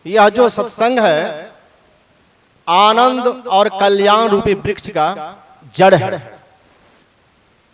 यह जो सत्संग है आनंद और कल्याण रूपी वृक्ष का जड़ है।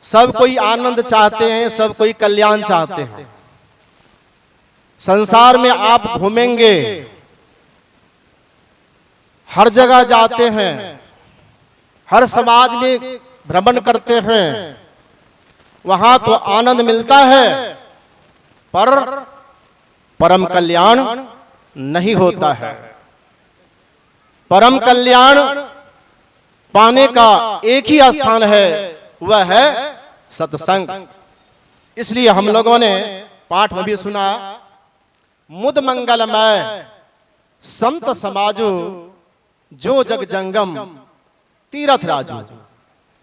सब कोई आनंद चाहते हैं, सब कोई कल्याण चाहते हैं। संसार में आप घूमेंगे, हर जगह जाते हैं, हर समाज में भ्रमण करते हैं, वहां तो आनंद मिलता है पर परम कल्याण नहीं होता है। परम कल्याण पाने का एक ही स्थान है, वह है सत्संग। इसलिए हम लोगों ने पाठ में भी सुना, मुद मंगलमय संत समाजो जो जग जंगम तीरथ राजू।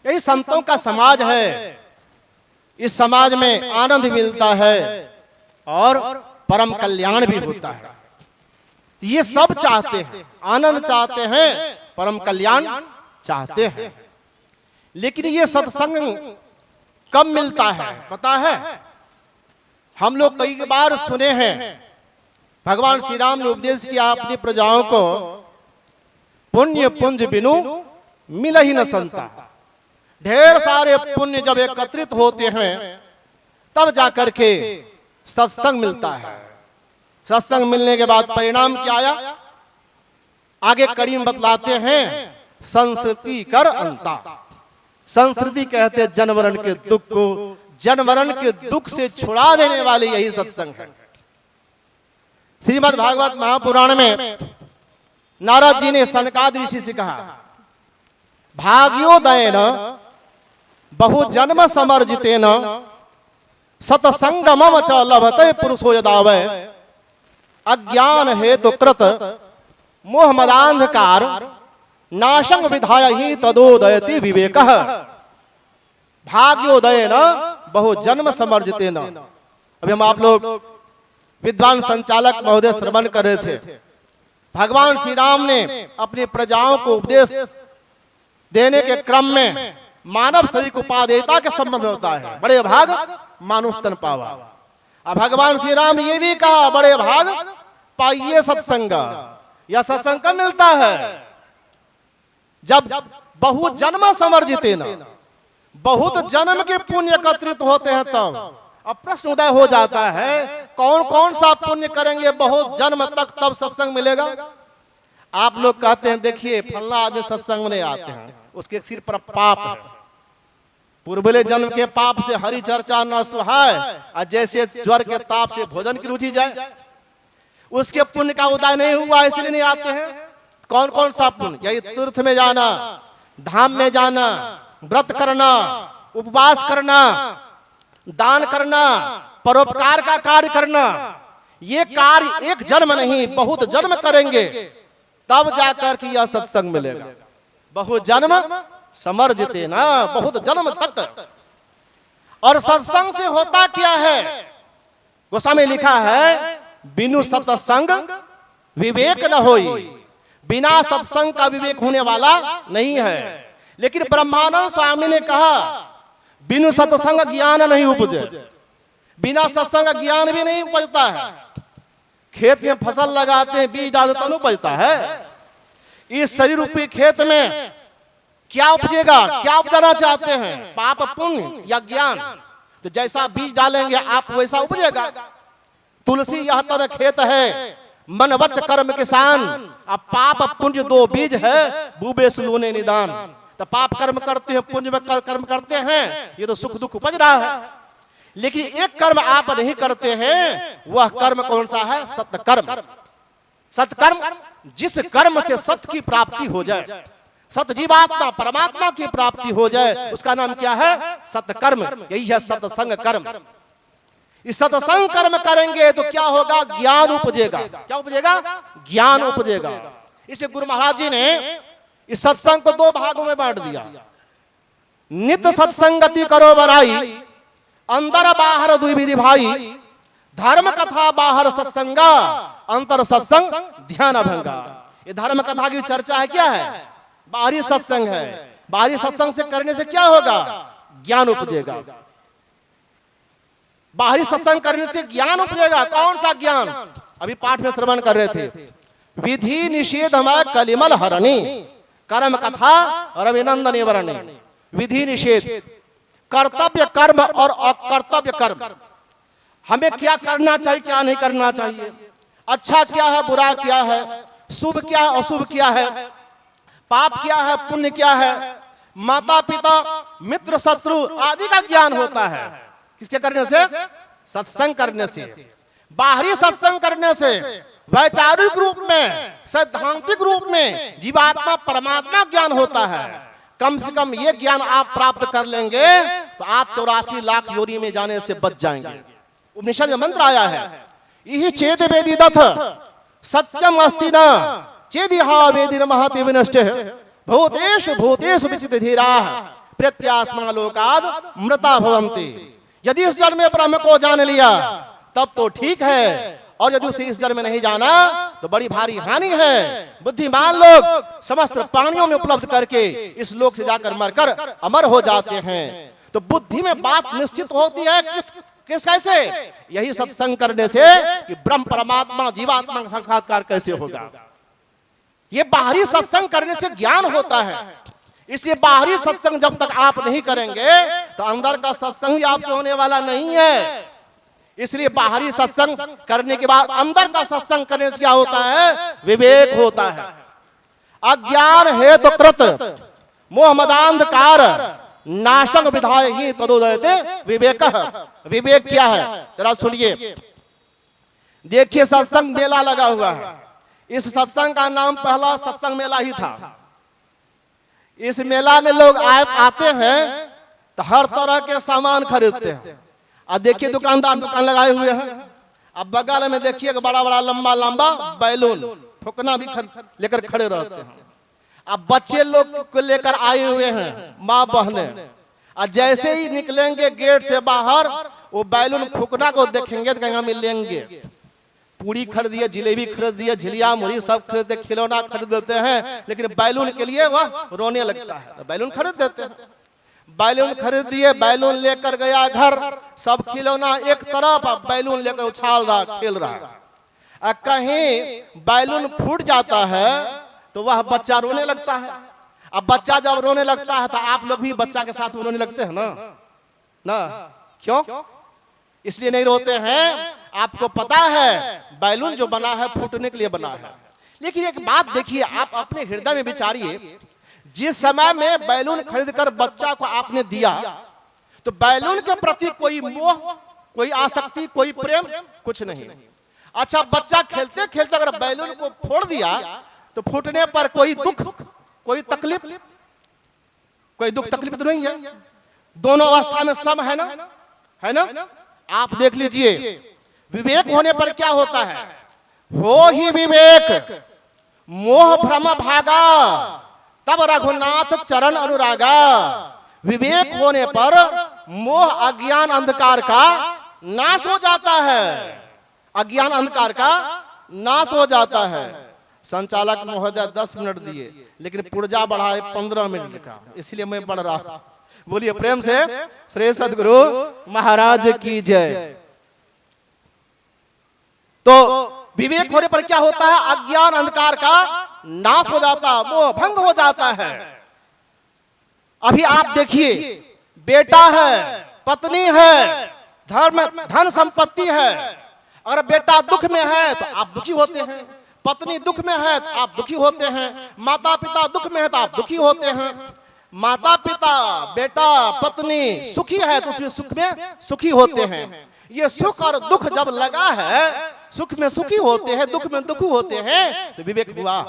यही संतों का समाज है। इस समाज में आनंद मिलता है और परम कल्याण भी होता है। ये सब चाहते हैं, आनंद चाहते हैं, परम कल्याण चाहते हैं। लेकिन ये सत्संग कब मिलता है पता है? हम लोग कई बार सुने हैं, भगवान श्री राम ने उपदेश किया अपनी प्रजाओं को, पुण्य पुंज बिनु मिल ही न संता। ढेर सारे पुण्य जब एकत्रित होते हैं तब जाकर के सत्संग मिलता है। सत्संग मिलने के बाद परिणाम क्या आया? आगे कड़ी में बतलाते हैं, संस्कृति कर अंता। संस्कृति कहते हैं जनवरण के दुख को, जनवरण के दुख से छुड़ा देने वाले यही सत्संग है। श्रीमद् भागवत महापुराण में नारद जी ने सनकादि ऋषि से कहा, भाग्योदयन बहु जन्म समर्जितेन सतसंगमम च लभते पुरुषो यदावै अज्ञान हेतु कृत मोह मदांधकार नाशं विधाय ही तदोदयति विवेकः। भाग्योदयन बहु जन्म समर्जितेन। अभी हम आप लोग विद्वान संचालक महोदय श्रवण कर रहे थे, भगवान श्री राम ने अपनी प्रजाओं को उपदेश देने के क्रम में मानव शरीर को उपादेयता के संबंध होता है। बड़े भाग मानुष तन पावा। अब भगवान श्री राम ये भी कहा, बड़े भाग पाइए सत्संग। यह सत्संग कब मिलता है? जब बहु जन्म समर्जितेन, बहुत जन्म के पुण्य एकत्रित होते हैं तब। अब प्रश्न उदय हो जाता है, कौन कौन सा पुण्य करेंगे बहुत जन्म तक तब सत्संग मिलेगा? आप लोग कहते हैं देखिए फलना आदमी सत्संग में नहीं आते हैं, उसके सिर पर पाप है, पूर्वले जन्म के पाप से हरि चर्चा न सुहाय, और जैसे ज्वर के ताप से भोजन की रुचि जाए, उसके पुण्य का उदय नहीं हुआ इसलिए नहीं आते हैं। कौन कौन सा पुण्य? यही तीर्थ में जाना, धाम में जाना, व्रत करना, उपवास करना, दान करना, परोपकार का कार्य करना। ये कार्य एक जन्म नहीं बहुत जन्म करेंगे तब जाकर के यह सत्संग मिलेगा। बहु जन्म समर्जितेन, बहुत जन्म तक। और सत्संग से होता क्या है? गोस्वामी लिखा है, बिनु सत्संग विवेक न होई। बिना सत्संग का विवेक होने वाला नहीं है। लेकिन ब्रह्मानंद स्वामी ने कहा, बिनु सत्संग ज्ञान नहीं उपजे। बिना सत्संग ज्ञान भी नहीं उपजता है। खेत में फसल लगाते हैं, बीज डालते तो उपजता है। इस शरीर रूपी खेत में क्या उपजेगा? क्या उपजाना चाहते हैं? पाप पुण्य या ज्ञान? तो जैसा बीज डालेंगे आप वैसा उपजेगा। तुलसी यह तर खेत है, मन वच कर्म किसान। अब पाप पुण्य दो बीज है, बूबे सुलोने निदान। तो पाप कर्म करते हैं, पुण्य में कर्म करते हैं, ये तो सुख दुख उपज रहा है। लेकिन एक कर्म आप नहीं करते हैं, वह कर्म कौन सा है? सत्कर्म। सत्कर्म, जिस कर्म से सत्य की प्राप्ति हो जाए, सत्य जीवात्मा परमात्मा की प्राप्ति हो जाए, उसका नाम क्या है? सत्कर्म। यही है सत्संग कर्म। इस सत्संग कर्म करेंगे तो क्या होगा? ज्ञान उपजेगा। क्या उपजेगा? ज्ञान उपजेगा। इसलिए गुरु महाराज जी ने इस सत्संग को दो भागों में बांट दिया। नित्य सत्संगति करो बराई, अंदर बाहर दुई विधि भाई। धर्म कथा बाहर सत्संगा, अंतर सत्संग ध्यान अभंगा। ये धर्म कथा की चर्चा है, क्या है? बाहरी सत्संग है। बाहरी सत्संग से करने से क्या होगा? ज्ञान उपजेगा। बाहरी सत्संग करने से ज्ञान उपजेगा। कौन सा ज्ञान? अभी पाठ में श्रवण कर रहे थे, विधि निषेधमय कलिमल हरणी, कर्म कथा रविनंदन वरणी। विधि निषेध, कर्तव्य कर्म और अकर्तव्य कर्म, हमें क्या करना चाहिए क्या नहीं करना चाहिए, अच्छा क्या है बुरा क्या है, शुभ क्या है अशुभ क्या है, पाप क्या है पुण्य क्या है, माता पिता मित्र शत्रु आदि का ज्ञान होता है। किसके करने से? सत्संग करने से। बाहरी सत्संग करने से वैचारिक रूप में सैद्धांतिक रूप में जीवात्मा परमात्मा ज्ञान होता है। कम से कम ये ज्ञान आप प्राप्त कर लेंगे तो आप 84 लाख योनि में जाने से बच जाएंगे। उपनिषद में मंत्र आया है, यही चेत वेदी दथ सत्यम अस्ति न चेदिहा वेदिन महति विनष्टे भूतेषु भूतेषु विचित धीराः प्रत्यास्मा लोकाद मृता भवन्ति। यदि इस जन्म में ब्रह्म को जान लिया तब तो ठीक है, और यदि उसे इस जन्म में नहीं जाना तो बड़ी भारी हानि है। बुद्धिमान लोग समस्त प्राणियों में उपलब्ध करके इस लोक से जाकर मरकर अमर हो जाते हैं। तो बुद्धि में बात निश्चित होती है किस कैसे? यही सत्संग करने से कि ब्रह्म परमात्मा जीवात्मा का साक्षात्कार कैसे होगा। ये बाहरी सत्संग करने से ज्ञान होता है, इसलिए बाहरी सत्संग जब तक आप नहीं करेंगे तो अंदर का सत्संग ही आपसे होने वाला नहीं है। इसलिए बाहरी सत्संग करने के बाद अंदर का सत्संग करने से क्या होता है? विवेक होता है। अज्ञान हेतु कृत मोह मदांधकार नाशक विधाय ही तदोदयते विवेक। विवेक क्या है जरा सुनिए। देखिए सत्संग मेला लगा हुआ है, इस सत्संग का नाम पहला सत्संग मेला ही था। इस मेला में लोग आते हैं तो हर तरह के सामान खरीदते हैं। अब देखिए दुकानदार दुकान लगाए हुए हैं, अब बगल में देखिए बड़ा बड़ा लंबा लंबा बैलून फुकना भी लेकर खड़े रहते हैं। अब बच्चे लोग को लेकर आए हुए हैं माँ बहने, और जैसे ही निकलेंगे गेट से बाहर वो बैलून फुकना को देखेंगे तो कहेंगे हम लेंगे। पूरी खरीद दिए, जिलेबी खरीद दिए, झिलिया मुड़ी सब खरीद दे, खिलौना खरीद देते हैं, लेकिन बैलून के लिए वह रोने लगता है तो बैलून खरीद देते हैं। बैलून खरीद दिए, बैलून लेकर गया घर, सब खिलौना एक तरफ, बैलून लेकर उछाल रहा खेल रहा। कहीं बैलून फूट जाता है तो वह बच्चा रोने लगता है। अब बच्चा जब रोने लगता है तो आप लोग भी बच्चा के साथ रोने लगते हैं ना क्यों? इसलिए नहीं रोते हैं, आपको पता है बैलून जो बना है फूटने के लिए बना है। लेकिन एक बात देखिए, आप अपने हृदय में विचारिए, जिस समय में बैलून खरीदकर बच्चा को आपने दिया तो बैलून के प्रति कोई मोह, कोई आसक्ति, कोई प्रेम कुछ नहीं। अच्छा, बच्चा खेलते खेलते अगर बैलून को फोड़ दिया तो फूटने पर कोई दुख, कोई तकलीफ, कोई दुख तकलीफ तो नहीं है। दोनों अवस्था में सम है ना? आप देख लीजिए, विवेक होने पर क्या होता है? हो ही विवेक मोह भ्रम भागा तब रघुनाथ चरण अनुरागा। विवेक होने पर मोह अज्ञान अंधकार का नाश हो जाता है। अज्ञान अंधकार का नाश हो जाता है। संचालक महोदय 10 मिनट दिए लेकिन पुर्जा बढ़ाए 15 मिनट का, इसलिए मैं बढ़ रहा। बोलिए प्रेम से श्री सद्गुरु महाराज की जय। तो विवेक होने पर क्या होता है? अज्ञान अंधकार का नाश हो जाता, मोह भंग हो जाता है। अभी आप देखिए, बेटा है, पत्नी है, धन संपत्ति है। अगर बेटा दुख में है तो आप दुखी होते हैं, पत्नी दुख में है तो आप दुखी होते हैं, माता पिता दुख में है तो आप दुखी होते हैं। माता पिता, बेटा, पत्नी सुखी है तो उसमें सुख में सुखी होते हैं। ये सुख और दुख जब लगा है, सुख में सुखी होते हैं, दुख में दुखी होते हैं, तो विवेक हुआ?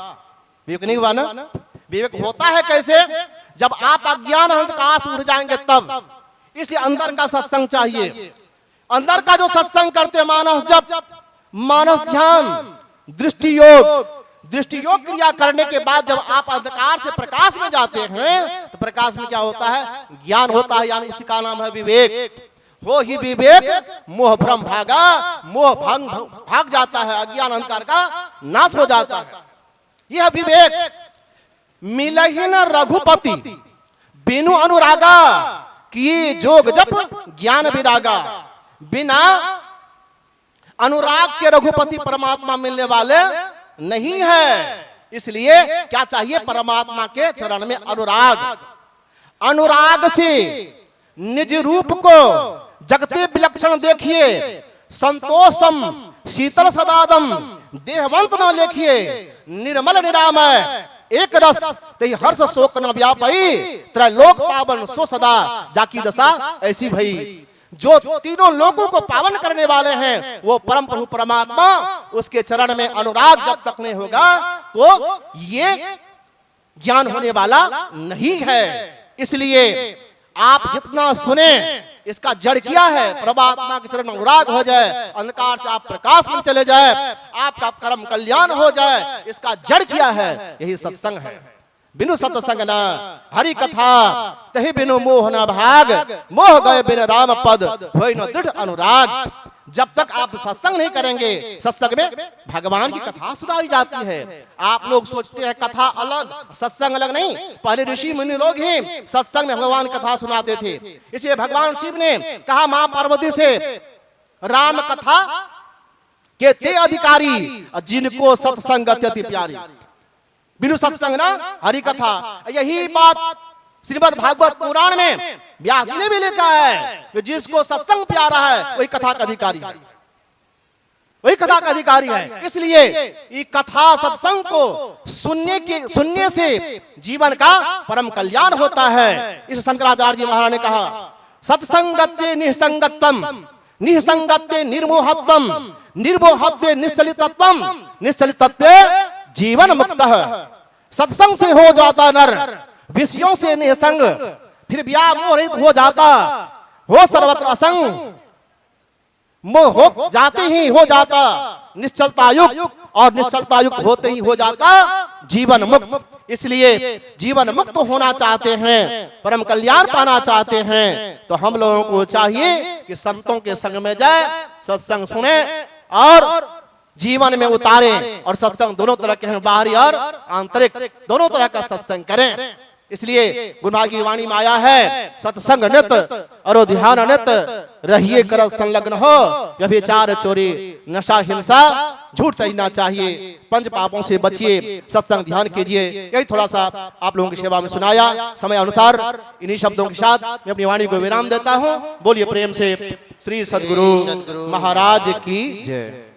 विवेक नहीं हुआ ना? विवेक होता है कैसे? जब आप अज्ञान अंधकार से उठ जाएंगे तब। इसलिए अंदर का सत्संग चाहिए। अंदर का जो सत्संग करते मानस, जब मानस ध्यान, दृष्टि योग क्रिया करने के बाद जब आप अंधकार से प्रकाश में जाते हैं तो प्रकाश में क्या होता है? ज्ञान होता है, यानी इसका नाम है विवेक। हो ही विवेक मोह भ्रम भागा, मोह भंग भाग जाता है, अज्ञान अंधकार का नाश हो जाता है। यह विवेक मिलहि न रघुपति बिनु अनुरागा किए जोग जप ज्ञान विरागा। बिना अनुराग के रघुपति परमात्मा मिलने वाले नहीं है। इसलिए क्या चाहिए? परमात्मा के चरण में अनुराग। अनुराग से निज रूप को जगते विलक्षण देखिए, संतोषम शीतल सदादम देहवंत न लेखिए, निर्मल निरामय एक रस ते हर्ष शोक न व्यापई, त्रैलोक पावन सो सदा जाकी दशा ऐसी भई। जो तीनों लोगों को पावन करने वाले हैं वो परम प्रभु परमात्मा, उसके चरण में अनुराग जब तक नहीं होगा तो ये ज्ञान होने वाला नहीं है। इसलिए आप जितना सुने इसका जड़ क्या है? परमात्मा के चरण में अनुराग हो जाए, अंधकार से आप प्रकाश में चले जाए, आपका कर्म कल्याण हो जाए, इसका जड़ क्या है? यही सत्संग है। बिनु सत्संग न हरि कथा तहि बिनु मोह न भाग, मोह गए बिन राम पद होय न दृढ़ अनुराग। जब तक आप सत्संग नहीं करेंगे, सत्संग में भगवान की कथा सुनाई जाती है। आप लोग सोचते हैं कथा अलग सत्संग अलग, नहीं। पहले ऋषि मुनि लोग ही सत्संग में भगवान कथा सुनाते थे। इसलिए भगवान शिव ने कहा मां पार्वती से, राम कथा के ते अधिकारी जिनको सत्संग अत्यति प्यारी। बिनु सत्संग ना हरि कथा। यही बात श्रीमद् भागवत पुराण में व्यास जी ने भी लिखा है कि जिसको सत्संग प्यारा है वही कथा का अधिकारी है, वही कथा का अधिकारी है। इसलिए ये कथा सत्संग को सुनने से जीवन का परम कल्याण होता है। इस शंकराचार्य जी महाराज ने कहा, सत्संगत्वे निसंगत्वम, निसंगत्वे निर्मोहत्वम, निर्मोहत्वे निश्चलितत्वम, निश्चलितत्वे जीवन मुक्तः। सत्संग से हो जाता नर विषयों से निसंग, फिर व्यामोहित हो जाता, हो सर्वत्र असंग, मोह हो जाते ही हो जाता निश्चलता युक्त, और निश्चलता युक्त होते ही हो जाता जीवन मुक्त। इसलिए जीवन मुक्त होना चाहते हैं, परम कल्याण पाना चाहते हैं, तो हम लोगों को चाहिए कि संतों के संग में जाए, सत्संग सुने और जीवन में उतारे। और सत्संग दोनों तरह के हैं, बाहरी और आंतरिक, दोनों तरह का सत्संग करें। इसलिए गुरुभाग की वाणी में आया है, सत्संग नित और ध्यान नित रहिए कर संलग्न हो, व्यभिचार चोरी नशा हिंसा झूठ तजना चाहिए, पंच पापों से बचिए, सत्संग ध्यान कीजिए। यही थोड़ा सा आप लोगों की सेवा में सुनाया। समय अनुसार इन्हीं शब्दों के साथ मैं अपनी वाणी को विराम देता हूँ। बोलिए प्रेम से श्री सद्गुरु महाराज की जय।